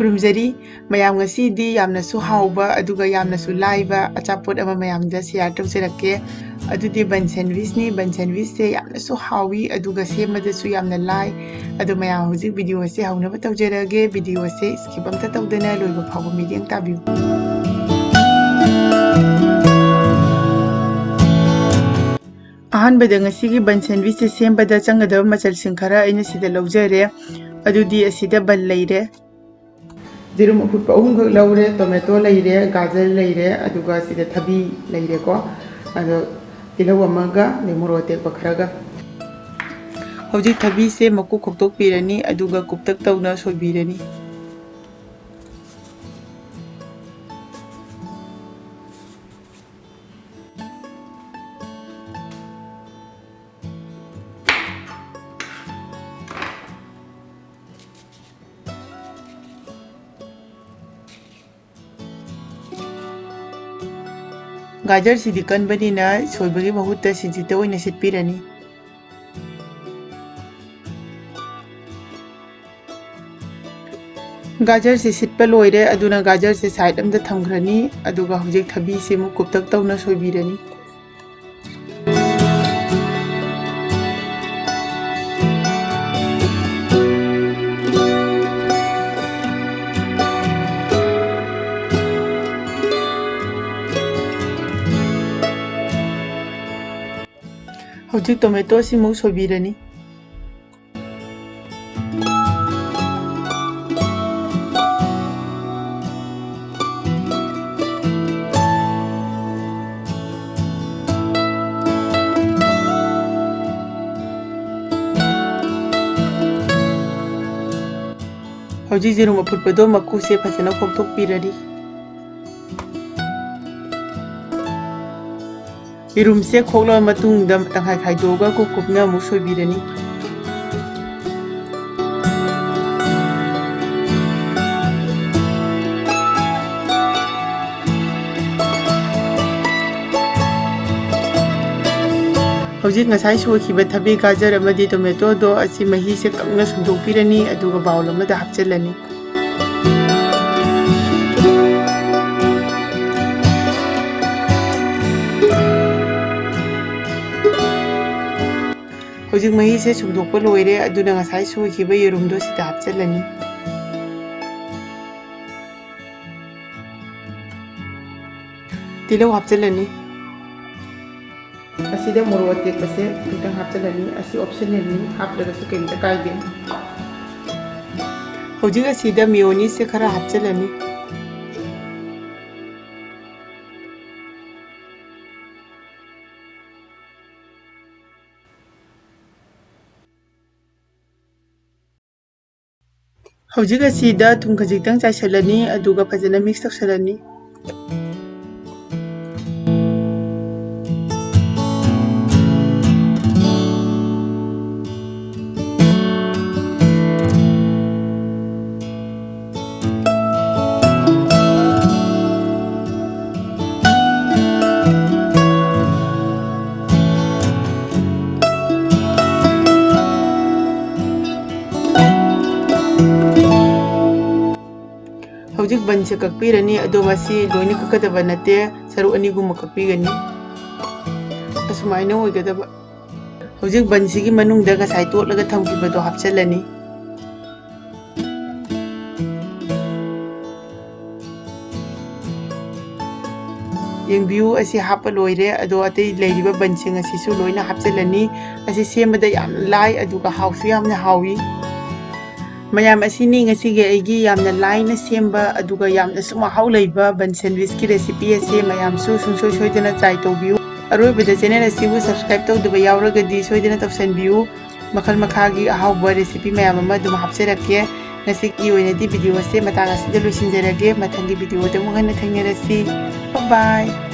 खुरुमजरी मयाम ngasidi yamnasu hauba aduga yamnasu laiba achapot ama mayamda share tawserake adudi ban sandwich ni ban sandwich se yamnasu hawi aduga semadasu yamna lai adu mayam hojik video se haunaba tawjerage video se skip amta tawdana loiba phabu medium tabiu अहनबद ngasi ban sandwich se sembada changadaba machal singkhara aina sida lawjare adudi asida ban leire जिरुम फुट अहुम खक लौरे tomato लेरे गाजर लेरे अदुगा सिदा थबी लेरे को अदो तिलौ अमगा लेमोरो तेक खरगा हौजिक थबी से मकु खोक्तोक पिरनी अदुगा कुप्तक तौना सोबिरनी गाजर सिदी कनबनीना सोइबगी बहुत सिजिते ओइना सिटपिरनी गाजर से सिटपा लोइरे अदुना गाजर से साइड अमदा थमग्रनी अदुगा हुजिक थबी से मु कुप्तक तौना सोइबिरनी हौजिक टोमेटो सिमु सोबिरनी हौजिक जिरुम अफुटपदो मकु से फजना खोक्तोकपिरनी इरुम से खोला मतुंगदा तंखाय खाइदोगा को कुपना मु सोबिरनी हौजिक ngасai सोखिबा थबी गाजर अमदी टोमेटो दो असि मही से कंगना सुंदोकपिरनी अदुगा बाउल अमदा हापचलनी हौजिक मही से सुंदोकपा लोइरे अदुना ngасai सोखिबा येरुमदो सिदा हापचलनी तिलौ हापचलनी असिदा मोरो अतेकसे खितंग हापचलनी असि ऑप्शनल नि हापलगसु केमता कायदे हौजिक असिदा मेयोनीज से खरा हापचलनी हौजिक असिदा थुम खजितंग चाइसलनी अदुगा फजना मिक्स तौसलनी हौजिक बन से ककपीरनी अदो मसी लोइना ककदबा नते सरु अनिगुम ककपीगनी असुमाइना ओइगदबा हौजिक बन सिगी मनुंगदा गसाइ तोटलगा थमखिबदो हापचलनी येंबियु असि हापा लोइरे अदो अतै लेरिबा बनसिंग असिसु लोइना हापचलनी असि सेमदा याम लाई अदुगा हाउसु यामना हावी मयाम असिनी ngasiगे एगी यामना लाइना सेमबा अदुगा यामना सुमा हाउ लैबा बन सैंडविच की रेसिपी असे मयाम सु सुंसोय सोयदना ट्राई तौबियु अरोइबदा चैनल असिबु सब्सक्राइब तौदबा यावरगदी सोयदना तौसनबियु मखल मखागी अहाउबा रेसिपी मयाम अमा दुम हापसेरके ngasiगी ओइनदी वीडियो असे मतांग असिदा लोइसिनजरगे मथंगी वीडियो दमु हन्ना थेंगरसि बाय बाय।